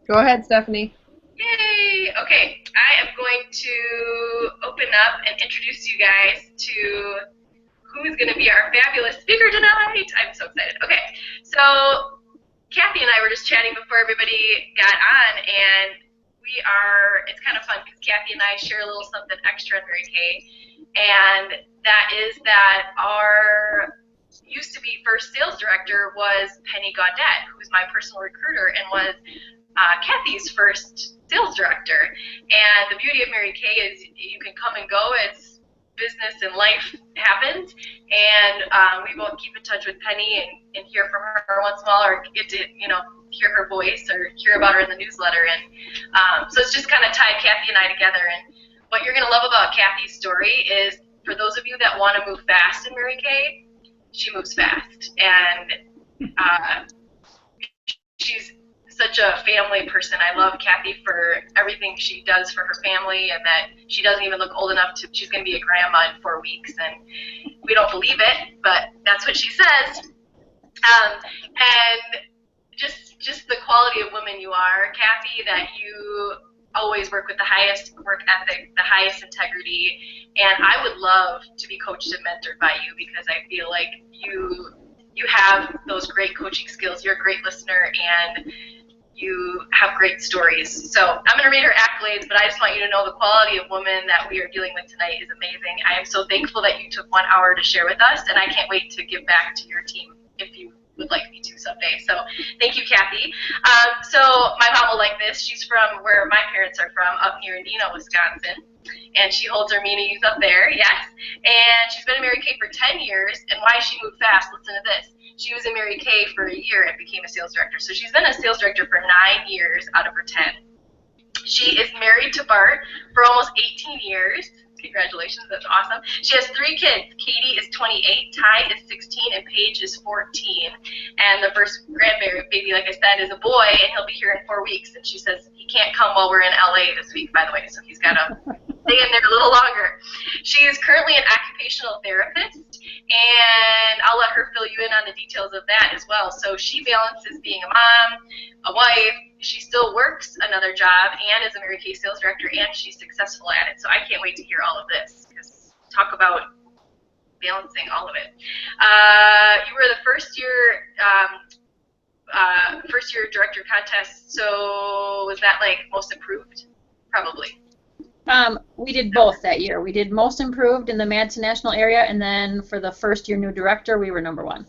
Go ahead, Stephanie. Yay! Okay, I am going to open up and introduce you guys to who's going to be our fabulous speaker tonight. I'm so excited. Okay, so Kathy and I were just chatting before everybody got on, and it's kind of fun because Kathy and I share a little something extra in Mary Kay, and that is that our used to be first sales director was Penny Gaudette, who was my personal recruiter and was Kathy's first sales director. And the beauty of Mary Kay is you can come and go as business and life happens. And we both keep in touch with Penny and hear from her once in a while, or get to hear her voice or hear about her in the newsletter. And so it's just kind of tied Kathy and I together. And what you're going to love about Kathy's story is for those of you that want to move fast in Mary Kay, she moves fast. And she's such a family person. I love Kathy for everything she does for her family, and that she doesn't even look old enough to, she's going to be a grandma in 4 weeks, and we don't believe it, but that's what she says. And just the quality of woman you are, Kathy, that you always work with the highest work ethic, the highest integrity, and I would love to be coached and mentored by you because I feel like you have those great coaching skills. You're a great listener, and you have great stories. So I'm going to read her accolades, but I just want you to know the quality of woman that we are dealing with tonight is amazing. I am so thankful that you took 1 hour to share with us, and I can't wait to give back to your team if you would like me to someday. So thank you, Kathy. So my mom will like this. She's from where my parents are from, up near Neenah, Wisconsin. And she holds her meetings up there, yes. And she's been in Mary Kay for 10 years. And why she moved fast, listen to this. She was in Mary Kay for a year and became a sales director. So she's been a sales director for 9 years out of her 10. She is married to Bart for almost 18 years. Congratulations, that's awesome. She has 3 kids. Katie is 28, Ty is 16, and Paige is 14. And the first grandbaby, like I said, is a boy, and he'll be here in 4 weeks. And she says he can't come while we're in LA this week, by the way, so he's got to stay in there a little longer. She is currently an occupational therapist, and I'll let her fill you in on the details of that as well. So she balances being a mom, a wife. She still works another job and is a Mary Kay sales director, and she's successful at it. So I can't wait to hear all of this, because talk about balancing all of it. You were the first year director contest. So was that like most improved? Probably. We did both that year. We did most improved in the Madison National area, and then for the first year new director, we were #1.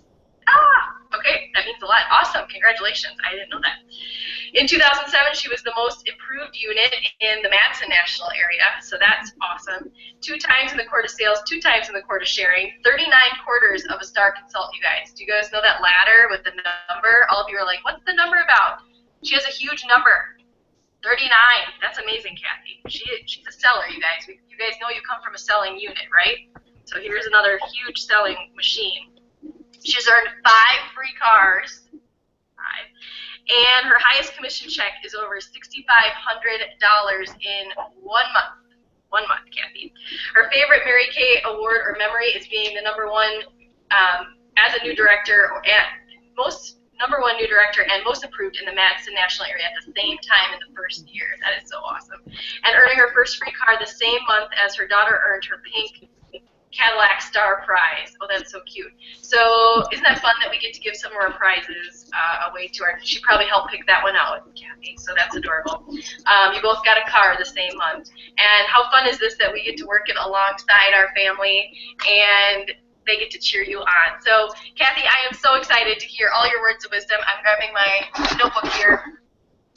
Okay, that means a lot. Awesome, congratulations. I didn't know that. In 2007, she was the most improved unit in the Madison National area, so that's awesome. 2 times in the Court of Sales, 2 times in the Court of Sharing, 39 quarters of a star consult, you guys. Do you guys know that ladder with the number? All of you are like, what's the number about? She has a huge number. 39. That's amazing, Kathy. She's a seller, you guys. You guys know you come from a selling unit, right? So here's another huge selling machine. She's earned 5 free cars. 5. And her highest commission check is over $6,500 in 1 month. 1 month, Kathy. Her favorite Mary Kay award or memory is being the #1 as a new director, and #1 new director and most improved in the Madison National area at the same time in the first year. That is so awesome. And earning her first free car the same month as her daughter earned her pink Cadillac Star Prize. Oh, that's so cute. So isn't that fun that we get to give some of our prizes away to our, she probably helped pick that one out, Kathy, so that's adorable. You both got a car the same month. And how fun is this that we get to work it alongside our family, and they get to cheer you on. So, Kathy, I am so excited to hear all your words of wisdom. I'm grabbing my notebook here,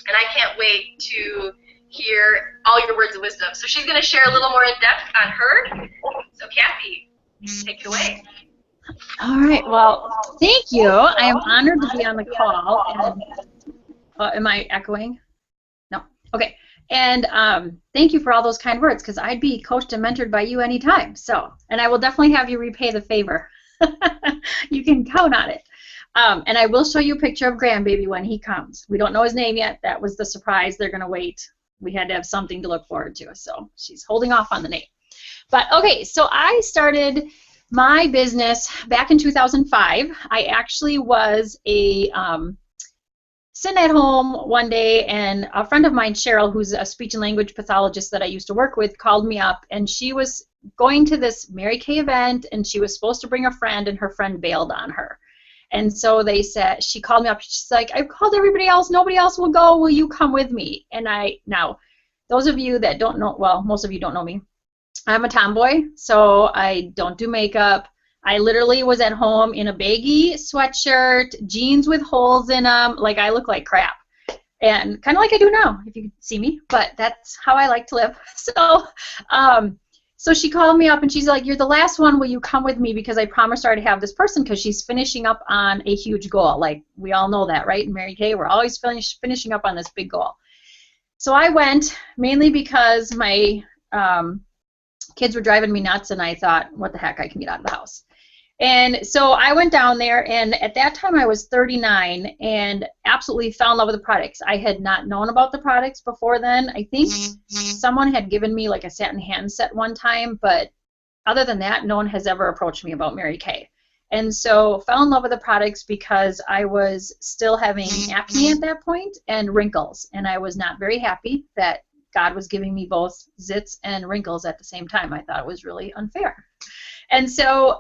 and I can't wait to hear all your words of wisdom. So she's going to share a little more in depth on her. So, Kathy, take it away. All right. Well, thank you. I am honored to be on the call. And, am I echoing? No. Okay. And thank you for all those kind words, because I'd be coached and mentored by you anytime. So, and I will definitely have you repay the favor. You can count on it. And I will show you a picture of grandbaby when he comes. We don't know his name yet. That was the surprise. They're going to wait. We had to have something to look forward to. So she's holding off on the name. But okay, so I started my business back in 2005. I actually was a sitting at home one day, and a friend of mine, Cheryl, who's a speech and language pathologist that I used to work with, called me up, and she was going to this Mary Kay event, and she was supposed to bring a friend, and her friend bailed on her. And so they said, she called me up, she's like, I've called everybody else, nobody else will go, will you come with me? And now, those of you that don't know, well, most of you don't know me, I'm a tomboy, so I don't do makeup. I literally was at home in a baggy sweatshirt, jeans with holes in them, like I look like crap. And kind of like I do now, if you can see me, but that's how I like to live. So she called me up and she's like, you're the last one, will you come with me? Because I promised her to have this person because she's finishing up on a huge goal. Like, we all know that, right? In Mary Kay, we're always finishing up on this big goal. So I went, mainly because my kids were driving me nuts, and I thought, what the heck, I can get out of the house. And so I went down there, and at that time I was 39 and absolutely fell in love with the products. I had not known about the products before then. I think someone had given me like a satin handset one time, but other than that, no one has ever approached me about Mary Kay. And so fell in love with the products because I was still having acne at that point and wrinkles, and I was not very happy that God was giving me both zits and wrinkles at the same time. I thought it was really unfair. And so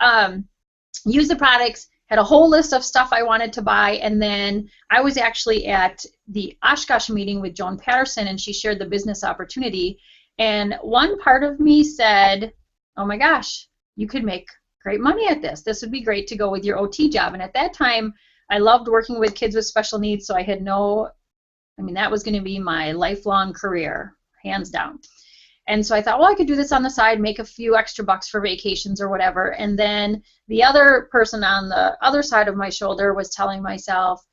used the products, had a whole list of stuff I wanted to buy, and then I was actually at the Oshkosh meeting with Joan Patterson, and she shared the business opportunity, and one part of me said, oh my gosh, you could make great money at this. This would be great to go with your OT job. And at that time, I loved working with kids with special needs, so I had that was going to be my lifelong career, hands down. And so I thought, well, I could do this on the side, make a few extra bucks for vacations or whatever. And then the other person on the other side of my shoulder was telling myself,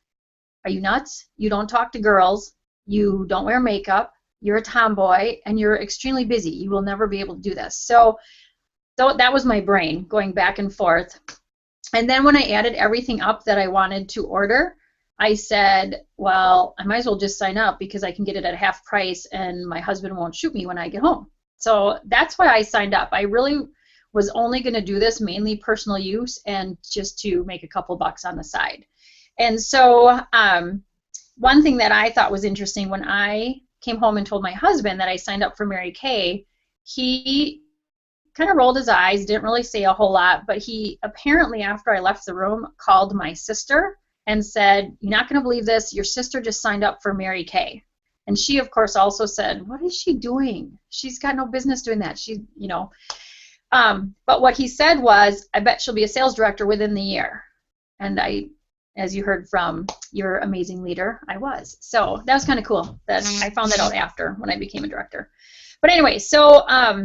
are you nuts? You don't talk to girls. You don't wear makeup. You're a tomboy, and you're extremely busy. You will never be able to do this. So that was my brain going back and forth. And then when I added everything up that I wanted to order, I said, well, I might as well just sign up because I can get it at half price and my husband won't shoot me when I get home. So that's why I signed up. I really was only going to do this mainly personal use and just to make a couple bucks on the side. And so one thing that I thought was interesting, when I came home and told my husband that I signed up for Mary Kay, he kind of rolled his eyes, didn't really say a whole lot, but he apparently, after I left the room, called my sister and said, you're not going to believe this, your sister just signed up for Mary Kay. And she, of course, also said, what is she doing? She's got no business doing that. But what he said was, I bet she'll be a sales director within the year. And I, as you heard from your amazing leader, I was. So that was kind of cool. That I found that out after when I became a director. But anyway, so I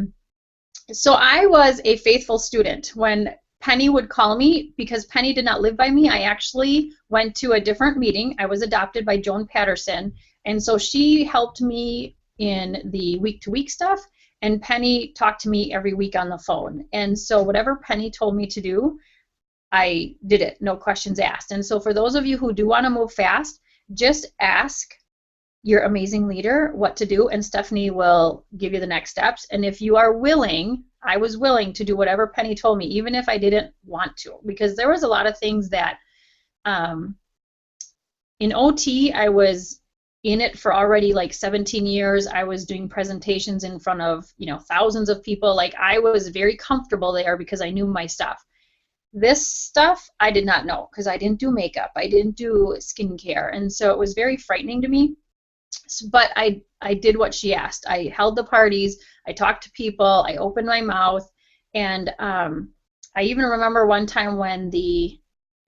was a faithful student. When Penny would call me, because Penny did not live by me, I actually went to a different meeting. I was adopted by Joan Patterson, and so she helped me in the week-to-week stuff, and Penny talked to me every week on the phone. And so whatever Penny told me to do, I did it, no questions asked. And so for those of you who do want to move fast, just ask your amazing leader what to do, and Stephanie will give you the next steps. And if you are willing, I was willing to do whatever Penny told me, even if I didn't want to, because there was a lot of things that in OT, I was in it for already like 17 years. I was doing presentations in front of, thousands of people. Like, I was very comfortable there because I knew my stuff. This stuff I did not know because I didn't do makeup. I didn't do skincare. And so it was very frightening to me. But I did what she asked. I held the parties, I talked to people, I opened my mouth, and I even remember one time when it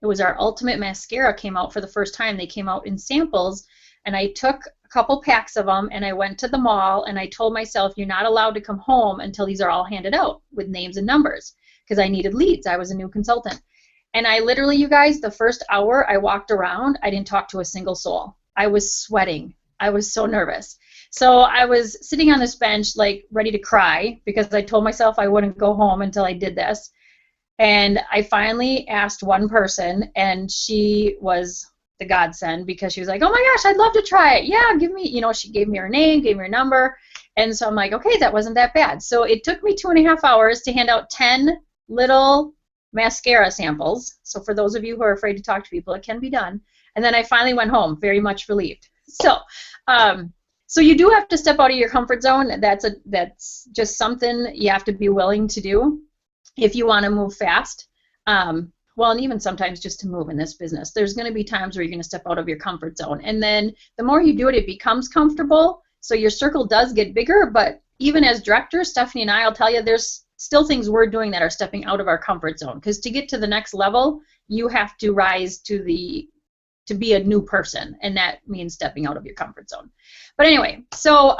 was our Ultimate Mascara came out for the first time. They came out in samples, and I took a couple packs of them, and I went to the mall, and I told myself, you're not allowed to come home until these are all handed out with names and numbers, because I needed leads. I was a new consultant. And I literally, you guys, the first hour I walked around, I didn't talk to a single soul. I was sweating. I was so nervous. So I was sitting on this bench, like, ready to cry because I told myself I wouldn't go home until I did this. And I finally asked one person, and she was the godsend because she was like, oh my gosh, I'd love to try it. Yeah, give me, she gave me her name, gave me her number. And so I'm like, okay, that wasn't that bad. So it took me 2.5 hours to hand out 10 little mascara samples. So for those of you who are afraid to talk to people, it can be done. And then I finally went home, very much relieved. So, so you do have to step out of your comfort zone. That's just something you have to be willing to do if you want to move fast. Well, and even sometimes just to move in this business, there's going to be times where you're going to step out of your comfort zone. And then the more you do it, it becomes comfortable. So your circle does get bigger. But even as directors, Stephanie and I will tell you, there's still things we're doing that are stepping out of our comfort zone. Because to get to the next level, you have to rise to be a new person. And that means stepping out of your comfort zone. But anyway, so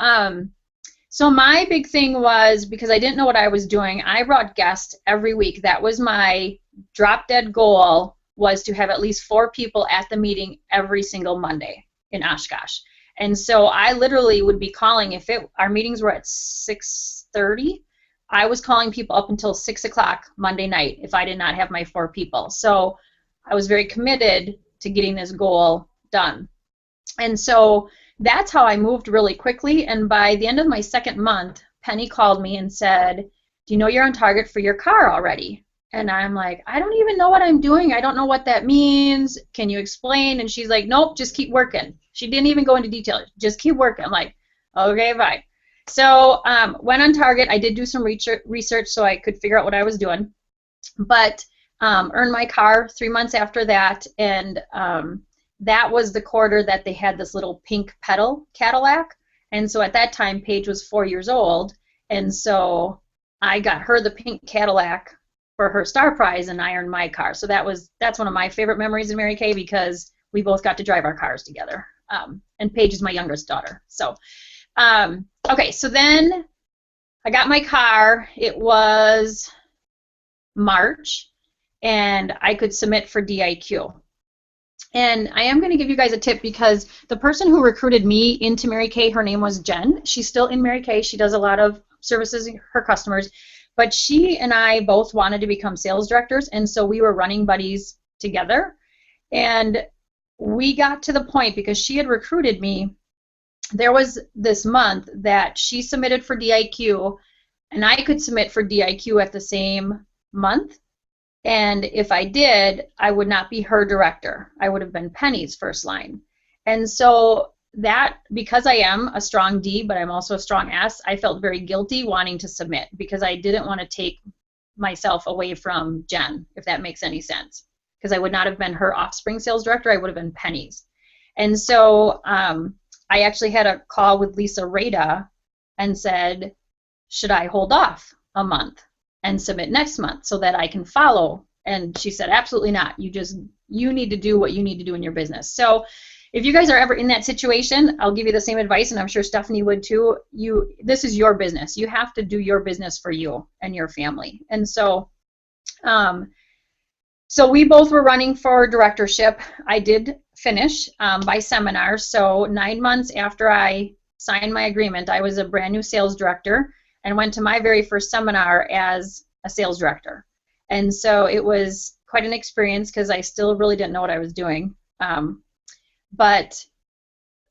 my big thing was, because I didn't know what I was doing, I brought guests every week. That was my drop dead goal, was to have at least 4 people at the meeting every single Monday in Oshkosh. And so I literally would be calling, our meetings were at 6:30, I was calling people up until 6 o'clock Monday night if I did not have my 4 people. So I was very committed to getting this goal done. And so that's how I moved really quickly. And by the end of my 2nd month, Penny called me and said, do you know you're on target for your car already? And I'm like, I don't even know what I'm doing. I don't know what that means. Can you explain? And she's like, nope, just keep working. She didn't even go into detail. Just keep working. I'm like, okay, fine. So went on target. I did do some research so I could figure out what I was doing. But earned my car 3 months after that. And that was the quarter that they had this little pink pedal Cadillac. And so at that time, Paige was 4 years old. And so I got her the pink Cadillac for her star prize, and I earned my car. So that's one of my favorite memories of Mary Kay, because we both got to drive our cars together. And Paige is my youngest daughter. So, okay, so then I got my car. It was March, and I could submit for DIQ. And I am going to give you guys a tip, because the person who recruited me into Mary Kay, her name was Jen. She's still in Mary Kay. She does a lot of services for her customers. But she and I both wanted to become sales directors, and so we were running buddies together. And we got to the point, because she had recruited me, there was this month that she submitted for DIQ, and I could submit for DIQ at the same month. And if I did, I would not be her director. I would have been Penny's first line. And so that, because I am a strong D, but I'm also a strong S, I felt very guilty wanting to submit, because I didn't want to take myself away from Jen, if that makes any sense. Because I would not have been her offspring sales director, I would have been Penny's. And so I actually had a call with Lisa Rada and said, should I hold off a month and submit next month so that I can follow? And she said, absolutely not. You need to do what you need to do in your business. So if you guys are ever in that situation, I'll give you the same advice, and I'm sure Stephanie would too. This is your business. You have to do your business for you and your family. And so, so we both were running for directorship. I did finish by seminar. So 9 months after I signed my agreement, I was a brand new sales director and went to my very first seminar as a sales director. And so it was quite an experience, because I still really didn't know what I was doing. But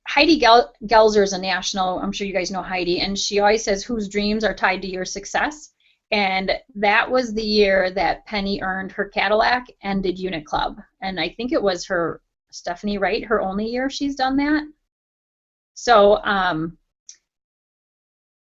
Heidi Gelzer is a national, I'm sure you guys know Heidi, and she always says whose dreams are tied to your success. And that was the year that Penny earned her Cadillac and did Unit Club. And I think it was her, Stephanie, right, her only year she's done that. So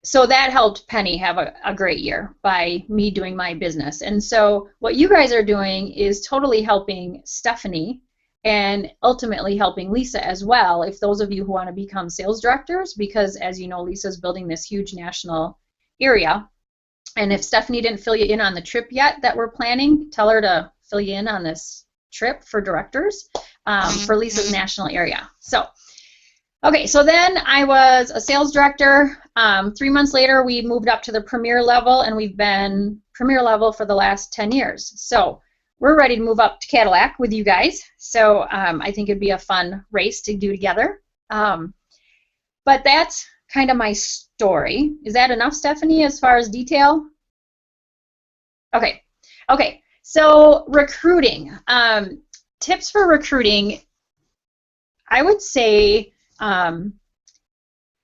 so that helped Penny have a great year by me doing my business. And so what you guys are doing is totally helping Stephanie, and ultimately helping Lisa as well, if those of you who want to become sales directors, because as you know, Lisa's building this huge national area. And if Stephanie didn't fill you in on the trip yet that we're planning, tell her to fill you in on this trip for directors for Lisa's national area. So, okay, so then I was a sales director. 3 months later, we moved up to the premier level, and we've been premier level for the last 10 years. So we're ready to move up to Cadillac with you guys. So I think it'd be a fun race to do together. But that's kind of my story. Is that enough, Stephanie, as far as detail? Okay. Okay. So recruiting. Tips for recruiting. I would say, now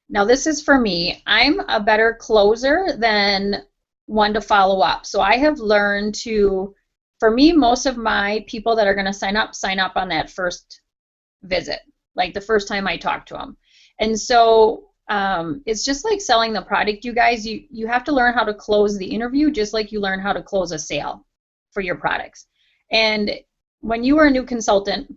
this is for me, I'm a better closer than one to follow up. So I have learned to, for me, most of my people that are going to sign up on that first visit, like the first time I talked to them. And so it's just like selling the product, you guys. You have to learn how to close the interview just like you learn how to close a sale for your products. And when you were a new consultant,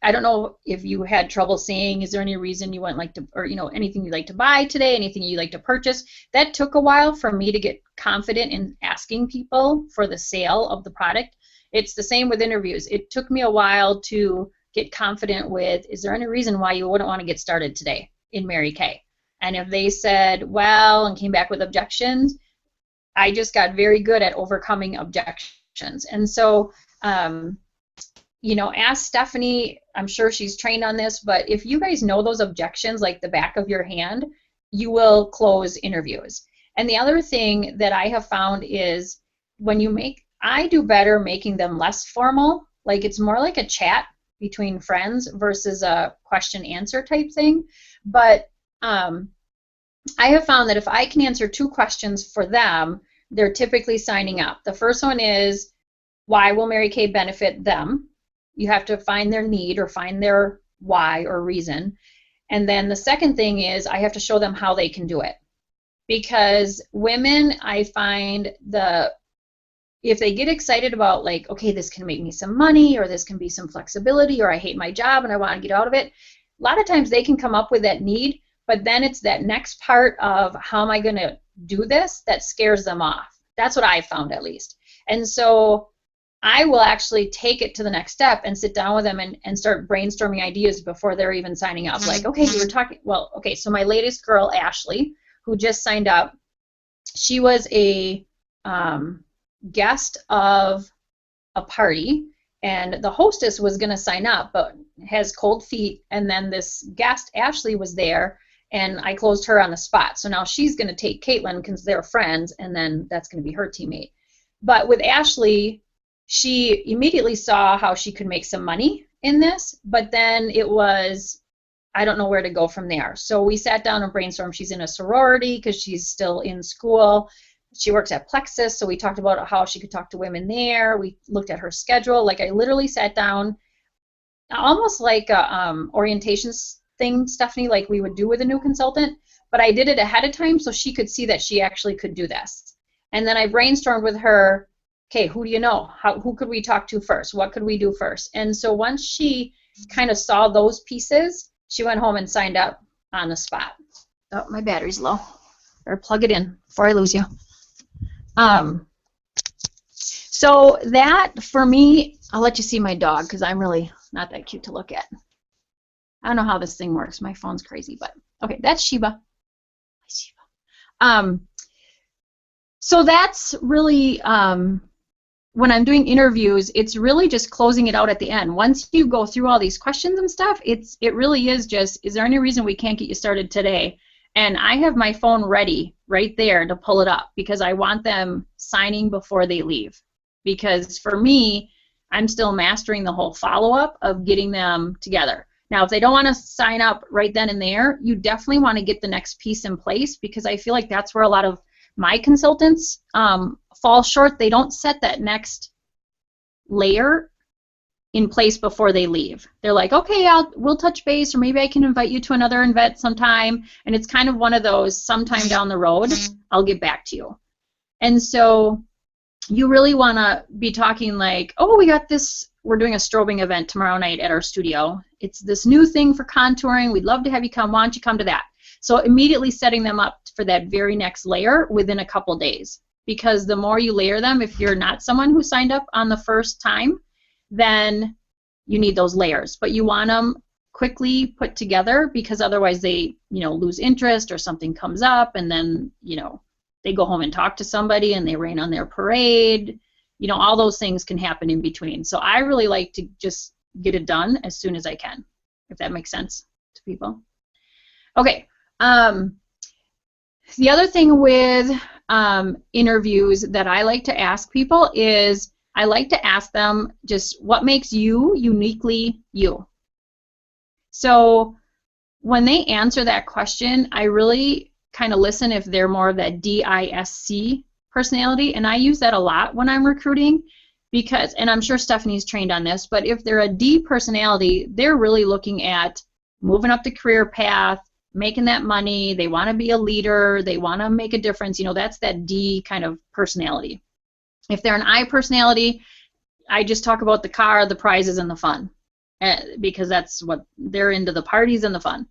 I don't know if you had trouble saying, is there any reason you wouldn't like to, or anything you'd like to buy today, anything you'd like to purchase? That took a while for me to get confident in asking people for the sale of the product. It's the same with interviews. It took me a while to get confident with, is there any reason why you wouldn't want to get started today in Mary Kay? And if they said, well, and came back with objections, I just got very good at overcoming objections. And so, ask Stephanie. I'm sure she's trained on this, but if you guys know those objections like the back of your hand, you will close interviews. And the other thing that I have found is I do better making them less formal, like it's more like a chat between friends versus a question-answer type thing. But I have found that if I can answer 2 questions for them, they're typically signing up. The first one is, why will Mary Kay benefit them? You have to find their need or find their why or reason. And then the second thing is I have to show them how they can do it. Because women, I find if they get excited about like, okay, this can make me some money, or this can be some flexibility, or I hate my job and I want to get out of it, a lot of times they can come up with that need, but then it's that next part of how am I going to do this that scares them off. That's what I found, at least. And so I will actually take it to the next step and sit down with them and start brainstorming ideas before they're even signing up. Like, okay, you were talking, well, okay, so my latest girl, Ashley, who just signed up, she was a guest of a party, and the hostess was going to sign up, but has cold feet, and then this guest, Ashley, was there, and I closed her on the spot. So now she's going to take Caitlin because they're friends, and then that's going to be her teammate. But with Ashley, she immediately saw how she could make some money in this, but then it was, I don't know where to go from there. So we sat down and brainstormed. She's in a sorority because she's still in school. She works at Plexus, so we talked about how she could talk to women there. We looked at her schedule. Like, I literally sat down, almost like a orientation thing, Stephanie, like we would do with a new consultant, but I did it ahead of time so she could see that she actually could do this. And then I brainstormed with her, okay, who do you know? Who could we talk to first? What could we do first? And so once she kind of saw those pieces, she went home and signed up on the spot. Oh, my battery's low. Better plug it in before I lose you. So that, for me, I'll let you see my dog because I'm really not that cute to look at. I don't know how this thing works. My phone's crazy, but okay, that's Sheba. Hi, Sheba. So that's really, when I'm doing interviews, it's really just closing it out at the end. Once you go through all these questions and stuff, it really is just, is there any reason we can't get you started today? And I have my phone ready right there to pull it up because I want them signing before they leave. Because for me, I'm still mastering the whole follow-up of getting them together. Now, if they don't want to sign up right then and there, you definitely want to get the next piece in place because I feel like that's where a lot of my consultants fall short. They don't set that next layer in place before they leave. They're like, okay, we'll touch base, or maybe I can invite you to another event sometime. And it's kind of one of those, sometime down the road, I'll get back to you. And so you really want to be talking like, oh, we got this, we're doing a strobing event tomorrow night at our studio. It's this new thing for contouring. We'd love to have you come. Why don't you come to that? So immediately setting them up for that very next layer within a couple days. Because the more you layer them, if you're not someone who signed up on the first time, then you need those layers. But you want them quickly put together because otherwise they, lose interest or something comes up and then, they go home and talk to somebody and they rain on their parade. All those things can happen in between. So I really like to just get it done as soon as I can, if that makes sense to people. Okay. The other thing with interviews that I like to ask people is I like to ask them just what makes you uniquely you. So when they answer that question, I really kind of listen if they're more of that DISC personality, and I use that a lot when I'm recruiting. because, and I'm sure Stephanie's trained on this, but if they're a D personality, they're really looking at moving up the career path, making that money, they want to be a leader, they want to make a difference. You know, that's that D kind of personality. If they're an I personality, I just talk about the car, the prizes, and the fun, because that's what they're into, the parties and the fun.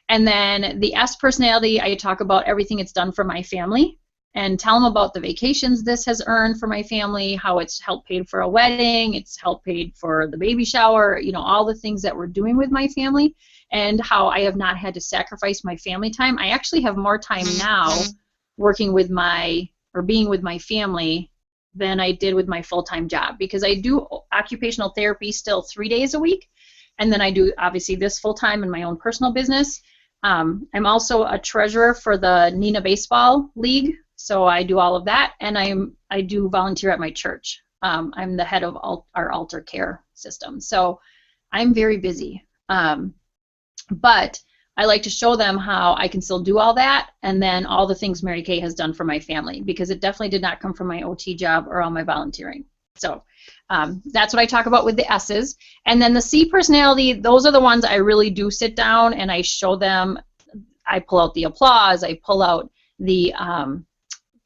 And then the S personality, I talk about everything it's done for my family and tell them about the vacations this has earned for my family, how it's helped paid for a wedding, it's helped paid for the baby shower, you know, all the things that we're doing with my family, and how I have not had to sacrifice my family time. I actually have more time now working with being with my family than I did with my full-time job, because I do occupational therapy still 3 days a week, and then I do obviously this full-time in my own personal business. I'm also a treasurer for the Nina Baseball League, so I do all of that, and I do volunteer at my church. I'm the head of our altar care system, so I'm very busy. But I like to show them how I can still do all that, and then all the things Mary Kay has done for my family, because it definitely did not come from my OT job or all my volunteering. So that's what I talk about with the S's. And then the C personality, those are the ones I really do sit down and I show them. I pull out the applause, I pull out the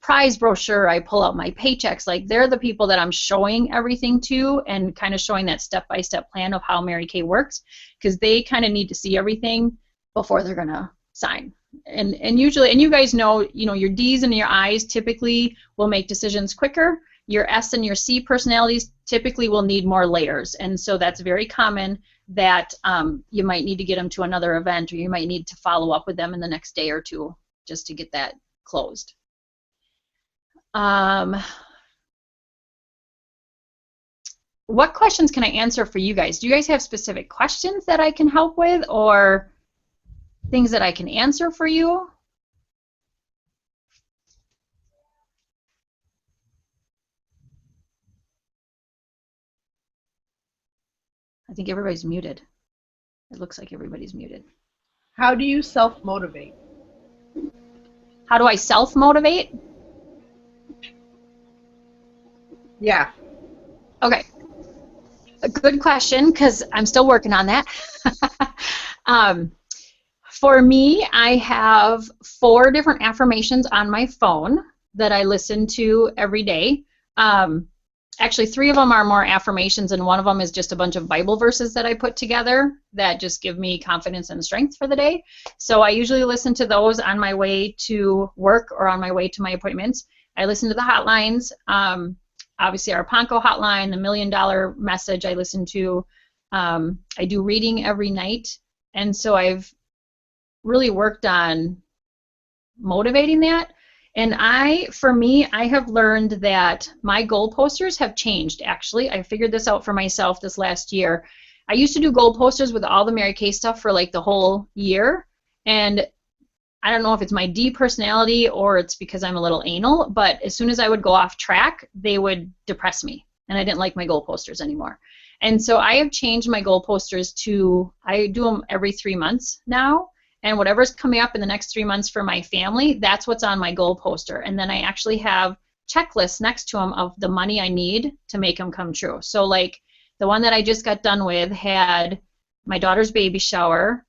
prize brochure, I pull out my paychecks. Like, they're the people that I'm showing everything to and kind of showing that step-by-step plan of how Mary Kay works, because they kind of need to see everything before they're gonna sign. And usually, and you guys know, you know, your D's and your I's typically will make decisions quicker. Your S and your C personalities typically will need more layers, and so that's very common that you might need to get them to another event, or you might need to follow up with them in the next day or two just to get that closed. What questions can I answer for you guys? Do you guys have specific questions that I can help with, or things that I can answer for you? I think everybody's muted. It looks like everybody's muted. How do you self-motivate? How do I self-motivate? Yeah. Okay. A good question, because I'm still working on that. For me, I have 4 different affirmations on my phone that I listen to every day. Actually, 3 of them are more affirmations, and 1 of them is just a bunch of Bible verses that I put together that just give me confidence and strength for the day. So I usually listen to those on my way to work or on my way to my appointments. I listen to the hotlines. Obviously, our Ponco hotline, the $1 Million Message I listen to. I do reading every night, and so I've really worked on motivating that. And for me, I have learned that my goal posters have changed, actually. I figured this out for myself this last year. I used to do goal posters with all the Mary Kay stuff for like the whole year, and I don't know if it's my D personality or it's because I'm a little anal, but as soon as I would go off track, they would depress me, and I didn't like my goal posters anymore. And so I have changed my goal posters to, I do them every 3 months now, and whatever's coming up in the next 3 months for my family, that's what's on my goal poster. And then I actually have checklists next to them of the money I need to make them come true. So like the one that I just got done with had my daughter's baby shower.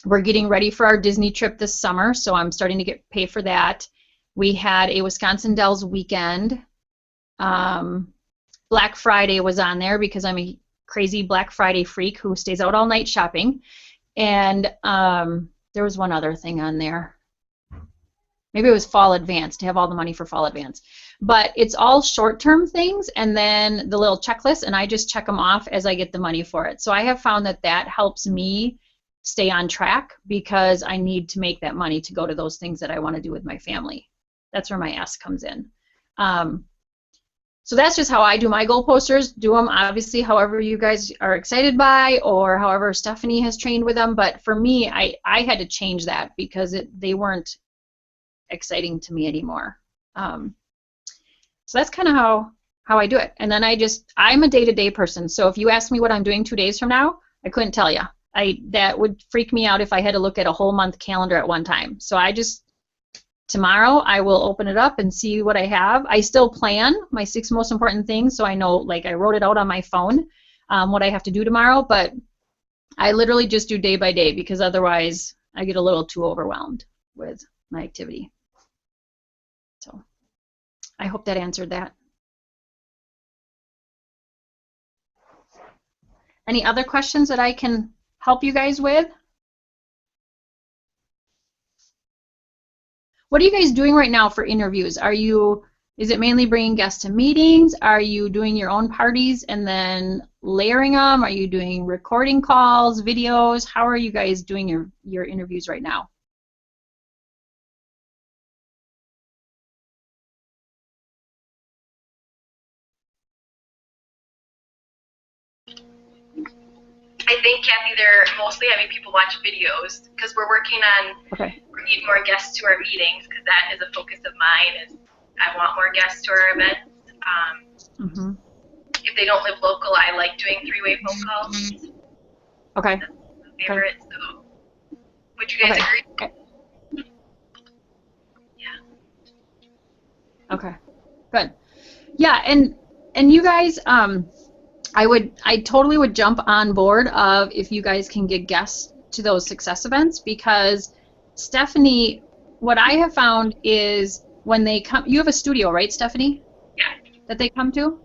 We're getting ready for our Disney trip this summer, so I'm starting to pay for that. We had a Wisconsin Dells weekend. Black Friday was on there because I'm a crazy Black Friday freak who stays out all night shopping. And there was one other thing on there. Maybe it was fall advance, to have all the money for fall advance. But it's all short-term things, and then the little checklist, and I just check them off as I get the money for it. So I have found that that helps me stay on track, because I need to make that money to go to those things that I want to do with my family. That's where my S comes in. So that's just how I do my goal posters. Do them obviously however you guys are excited by, or however Stephanie has trained with them. But for me, I had to change that because they weren't exciting to me anymore. So that's kind of how I do it. And then I'm a day-to-day person. So if you ask me what I'm doing 2 days from now, I couldn't tell you. That would freak me out if I had to look at a whole month calendar at one time. So I just tomorrow I will open it up and see what I have. I still plan my 6 most important things, so I know, like, I wrote it out on my phone, what I have to do tomorrow, but I literally just do day by day because otherwise I get a little too overwhelmed with my activity. So I hope that answered that. Any other questions that I can help you guys with? What are you guys doing right now for interviews? Is it mainly bringing guests to meetings? Are you doing your own parties and then layering them? Are you doing recording calls, videos? How are you guys doing your interviews right now? I think, Kathy, they're mostly having people watch videos because we're working on bringing more guests to our meetings, because that is a focus of mine. Is I want more guests to our events. If they don't live local, I like doing 3-way phone calls. Okay. That's my favorite. So, would you guys agree? Okay. Yeah. Okay. Good. Yeah, and you guys, I totally would jump on board of if you guys can get guests to those success events, because Stephanie, what I have found is when they come, you have a studio, right, Stephanie? Yeah. That they come to?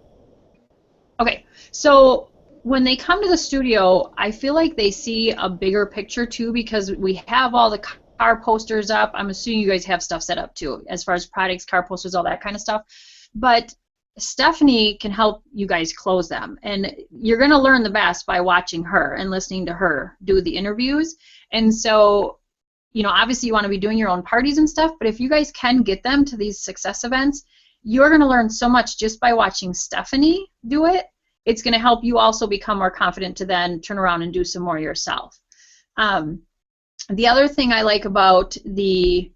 Okay, so when they come to the studio, I feel like they see a bigger picture too, because we have all the car posters up. I'm assuming you guys have stuff set up too, as far as products, car posters, all that kind of stuff. But Stephanie can help you guys close them, and you're going to learn the best by watching her and listening to her do the interviews. And so, you know, obviously you want to be doing your own parties and stuff, but if you guys can get them to these success events, you're going to learn so much just by watching Stephanie do it. It's going to help you also become more confident to then turn around and do some more yourself. The other thing I like about the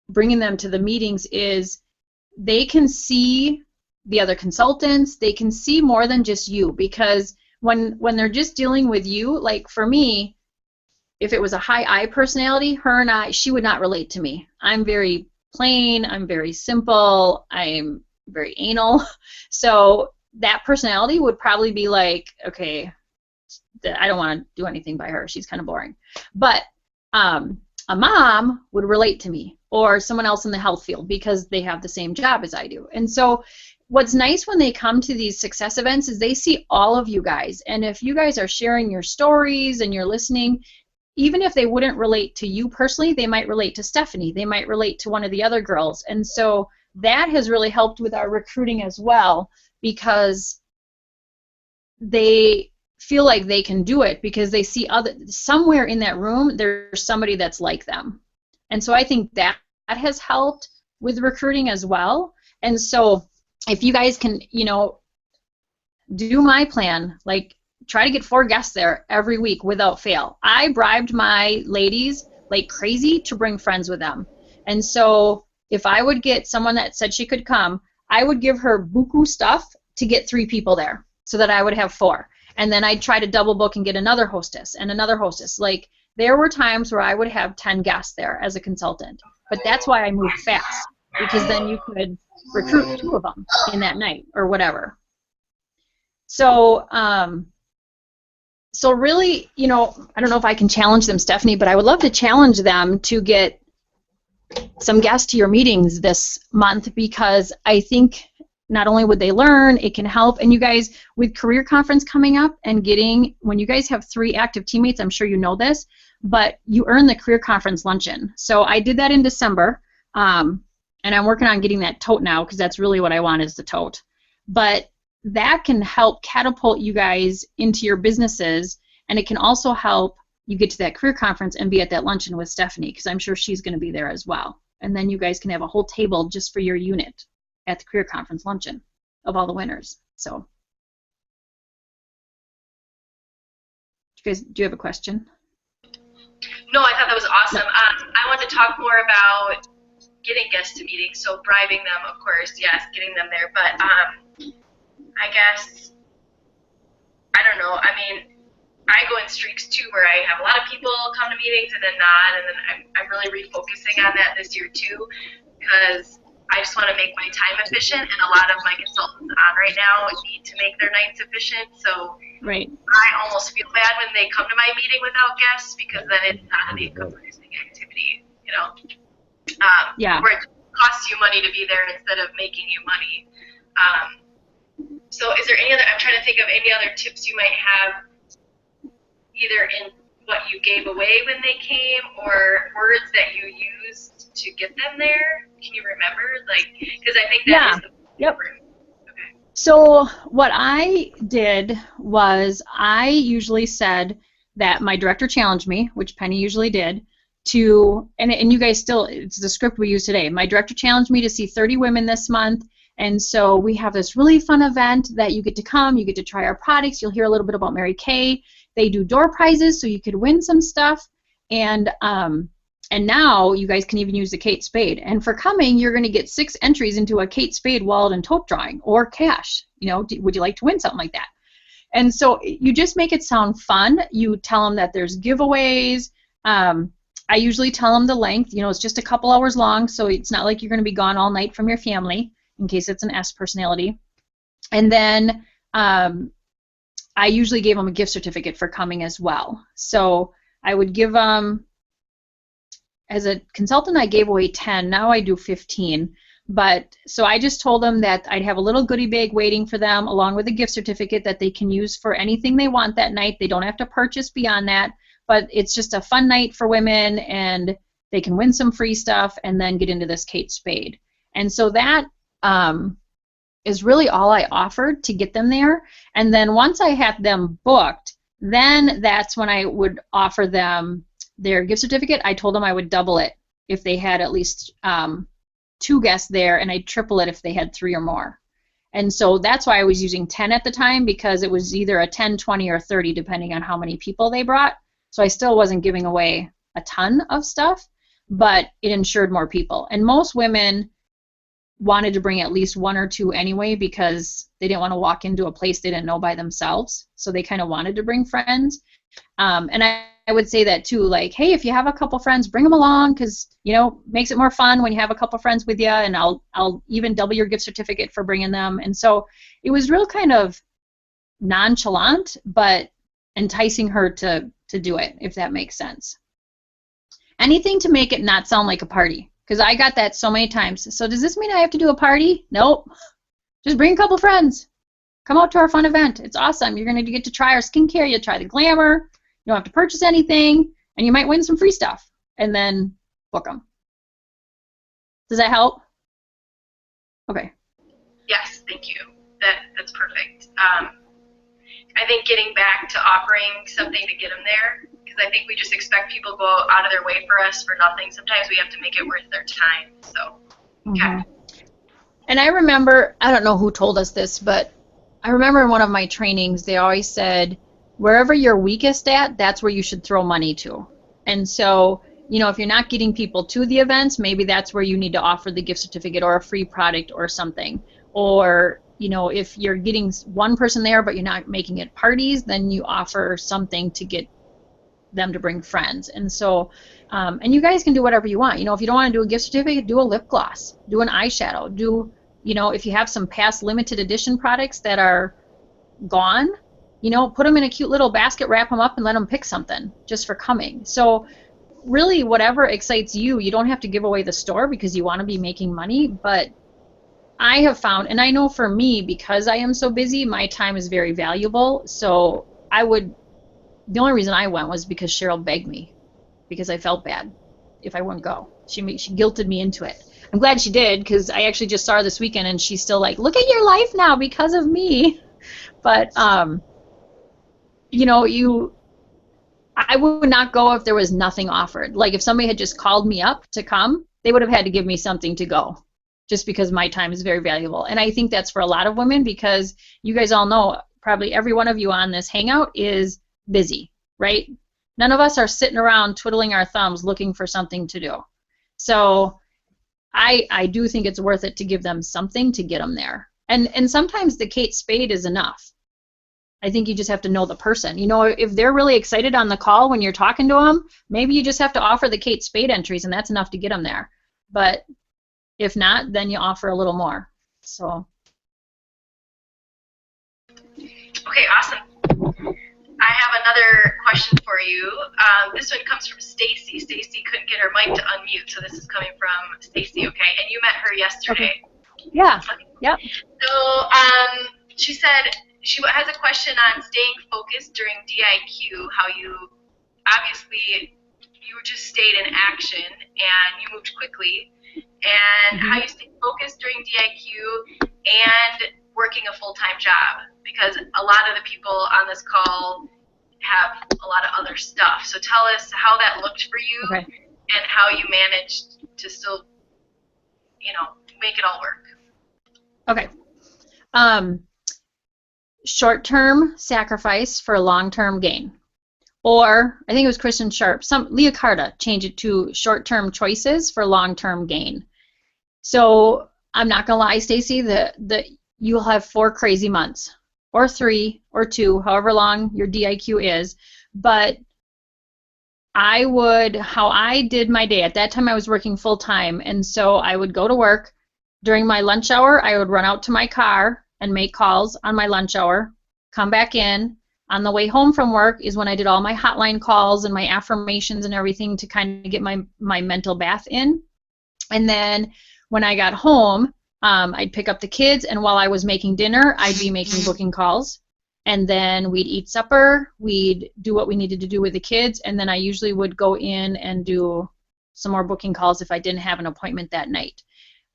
bringing them to the meetings is they can see the other consultants. They can see more than just you, because when they're just dealing with you, like for me, if it was a high I personality, she would not relate to me. I'm very plain, I'm very simple, I'm very anal. So that personality would probably be like, okay, I don't want to do anything by her. She's kind of boring. But a mom would relate to me, or someone else in the health field, because they have the same job as I do. And so what's nice when they come to these success events is they see all of you guys. And if you guys are sharing your stories and you're listening, even if they wouldn't relate to you personally, they might relate to Stephanie. They might relate to one of the other girls. And so that has really helped with our recruiting as well, because they feel like they can do it because they see somewhere in that room there's somebody that's like them. And so I think that has helped with recruiting as well. And so if you guys can, you know, do my plan, like try to get 4 guests there every week without fail. I bribed my ladies like crazy to bring friends with them. And so if I would get someone that said she could come, I would give her buku stuff to get 3 people there so that I would have 4. And then I'd try to double book and get another hostess and another hostess. Like, there were times where I would have 10 guests there as a consultant. But that's why I moved fast, because then you could recruit 2 of them in that night or whatever. So, so really, you know, I don't know if I can challenge them, Stephanie, but I would love to challenge them to get some guests to your meetings this month, because I think not only would they learn, it can help. And you guys, with career conference coming up and when you guys have 3 active teammates, I'm sure you know this, but you earn the career conference luncheon. So I did that in December, and I'm working on getting that tote now, because that's really what I want, is the tote. But that can help catapult you guys into your businesses, and it can also help you get to that career conference and be at that luncheon with Stephanie, because I'm sure she's going to be there as well. And then you guys can have a whole table just for your unit at the career conference luncheon of all the winners. So, do you have a question? No, I thought that was awesome. No. I want to talk more about getting guests to meetings. So bribing them, of course, yes, getting them there. But I guess, I don't know. I mean, I go in streaks too, where I have a lot of people come to meetings and then not, and then I'm really refocusing on that this year too, because I just want to make my time efficient, and a lot of my consultants on right now need to make their nights efficient. So Right. I almost feel bad when they come to my meeting without guests, because then it's not an income producing activity, you know, Yeah. where it costs you money to be there instead of making you money. So is there any other, I'm trying to think of any other tips you might have, either in what you gave away when they came or words that you used to get them there? Can you remember? Like, because I think that is the Yep. So what I did was I usually said that my director challenged me, which Penny usually did, to, and you guys still, it's the script we use today. My director challenged me to see 30 women this month, and so we have this really fun event that you get to come, you get to try our products, you'll hear a little bit about Mary Kay. They do door prizes, so you could win some stuff, and now you guys can even use the Kate Spade. And for coming, you're going to get 6 entries into a Kate Spade wallet and tote drawing, or cash. You know, would you like to win something like that? And so you just make it sound fun. You tell them that there's giveaways. I usually tell them the length. You know, it's just a couple hours long, so it's not like you're going to be gone all night from your family, in case it's an S personality. And then I usually gave them a gift certificate for coming as well. So I would give them, as a consultant, I gave away 10. Now I do 15. But so I just told them that I'd have a little goodie bag waiting for them, along with a gift certificate that they can use for anything they want that night. They don't have to purchase beyond that, but it's just a fun night for women, and they can win some free stuff and then get into this Kate Spade. And so that is really all I offered to get them there. And then once I had them booked, then that's when I would offer them their gift certificate. I told them I would double it if they had at least 2 guests there, and I'd triple it if they had 3 or more. And so that's why I was using 10 at the time, because it was either a 10, 20, or 30, depending on how many people they brought. So I still wasn't giving away a ton of stuff, but it ensured more people. And most women wanted to bring at least 1 or 2 anyway, because they didn't want to walk into a place they didn't know by themselves. So they kind of wanted to bring friends. And I would say that too, like, hey, if you have a couple friends, bring them along, because, you know, makes it more fun when you have a couple friends with you, and I'll even double your gift certificate for bringing them. And so it was real kind of nonchalant, but enticing her to do it, if that makes sense. Anything to make it not sound like a party, because I got that so many times. So does this mean I have to do a party? Nope. Just bring a couple friends. Come out to our fun event. It's awesome. You're going to get to try our skincare. You'll try the glamour. You don't have to purchase anything, and you might win some free stuff, and then book them. Does that help? Okay. Yes, thank you. That's perfect. I think getting back to offering something to get them there, because I think we just expect people to go out of their way for us for nothing. Sometimes we have to make it worth their time. So, okay. And I remember, I don't know who told us this, but I remember in one of my trainings, they always said, wherever you're weakest at, that's where you should throw money to. And so, you know, if you're not getting people to the events, maybe that's where you need to offer the gift certificate or a free product or something. Or, you know, if you're getting one person there but you're not making it parties, then you offer something to get them to bring friends. And so, and you guys can do whatever you want. You know, if you don't want to do a gift certificate, do a lip gloss, do an eyeshadow, do, you know, if you have some past limited edition products that are gone, you know, put them in a cute little basket, wrap them up, and let them pick something just for coming. So really, whatever excites you, you don't have to give away the store because you want to be making money. But I have found, and I know for me, because I am so busy, my time is very valuable. So I would, the only reason I went was because Cheryl begged me, because I felt bad if I wouldn't go. She guilted me into it. I'm glad she did, because I actually just saw her this weekend, and she's still like, look at your life now because of me. But you know, I would not go if there was nothing offered. Like if somebody had just called me up to come, they would have had to give me something to go, just because my time is very valuable. And I think that's for a lot of women, because you guys all know, probably every one of you on this Hangout is busy, right? None of us are sitting around twiddling our thumbs looking for something to do. So I do think it's worth it to give them something to get them there. And sometimes the Kate Spade is enough. I think you just have to know the person. You know, if they're really excited on the call when you're talking to them, maybe you just have to offer the Kate Spade entries, and that's enough to get them there. But if not, then you offer a little more. So. Okay, awesome. I have another question for you. This one comes from Stacy. Stacy couldn't get her mic to unmute, so this is coming from Stacy, okay? And you met her yesterday. Okay. Yeah. Okay. Yep. So she said she has a question on staying focused during DIQ, how you obviously you just stayed in action and you moved quickly, and how you stayed focused during DIQ and working a full-time job, because a lot of the people on this call have a lot of other stuff. So tell us how that looked for you, Okay. and how you managed to still, you know, make it all work. Okay. Short-term sacrifice for long-term gain. Or, I think it was Kristen Sharp, Leah Carta changed it to short-term choices for long-term gain. So, I'm not going to lie, Stacy, that you'll have 4 crazy months, or 3, or 2, however long your DIQ is. But how I did my day, at that time I was working full-time, and so I would go to work. During my lunch hour, I would run out to my car and make calls on my lunch hour, come back in. On the way home from work is when I did all my hotline calls and my affirmations and everything to kind of get my mental bath in. And then when I got home, I'd pick up the kids, and while I was making dinner, I'd be making booking calls. And then we'd eat supper, we'd do what we needed to do with the kids, and then I usually would go in and do some more booking calls if I didn't have an appointment that night.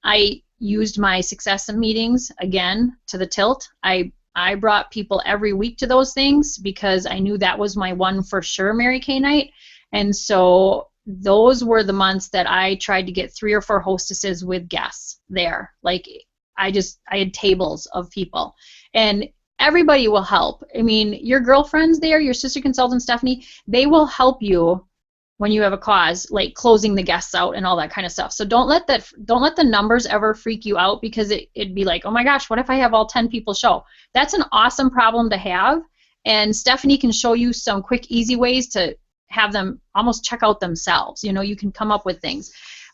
I used my success meetings again to the tilt. I brought people every week to those things because I knew that was my one for sure Mary Kay night. And so those were the months that I tried to get 3 or 4 hostesses with guests there. Like I had tables of people. And everybody will help. I mean, your girlfriends there, your sister consultant Stephanie, they will help you when you have a cause, like closing the guests out and all that kind of stuff. So don't let the numbers ever freak you out, because it'd be like, oh my gosh, what if I have all 10 people show? That's an awesome problem to have, and Stephanie can show you some quick, easy ways to have them almost check out themselves. You know, you can come up with things.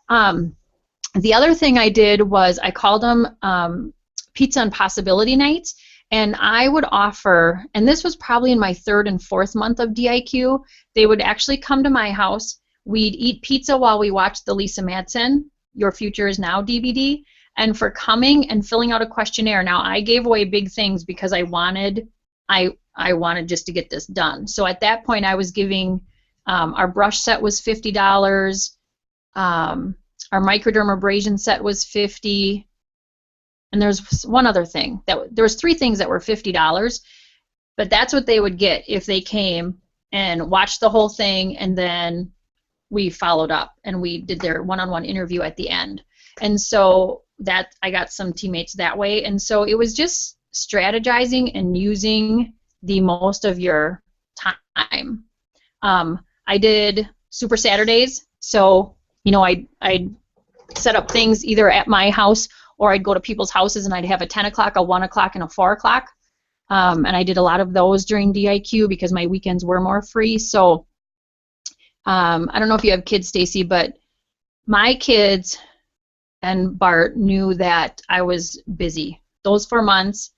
The other thing I did was I called them pizza and possibility nights. And I would offer, and this was probably in my 3rd and 4th month of DIQ, they would actually come to my house. We'd eat pizza while we watched the Lisa Madsen Your Future Is Now DVD. And for coming and filling out a questionnaire, now I gave away big things because I wanted just to get this done. So at that point I was giving, our brush set was $50, our microdermabrasion set was $50. And there's one other thing. There was 3 things that were $50, but that's what they would get if they came and watched the whole thing, and then we followed up and we did their one-on-one interview at the end. And so that I got some teammates that way. And so it was just strategizing and using the most of your time. I did Super Saturdays, so you know I'd set up things either at my house, or I'd go to people's houses and I'd have a 10 o'clock, a 1 o'clock, and a 4 o'clock. And I did a lot of those during DIQ because my weekends were more free. So I don't know if you have kids, Stacy, but my kids and Bart knew that I was busy. Those 4 months,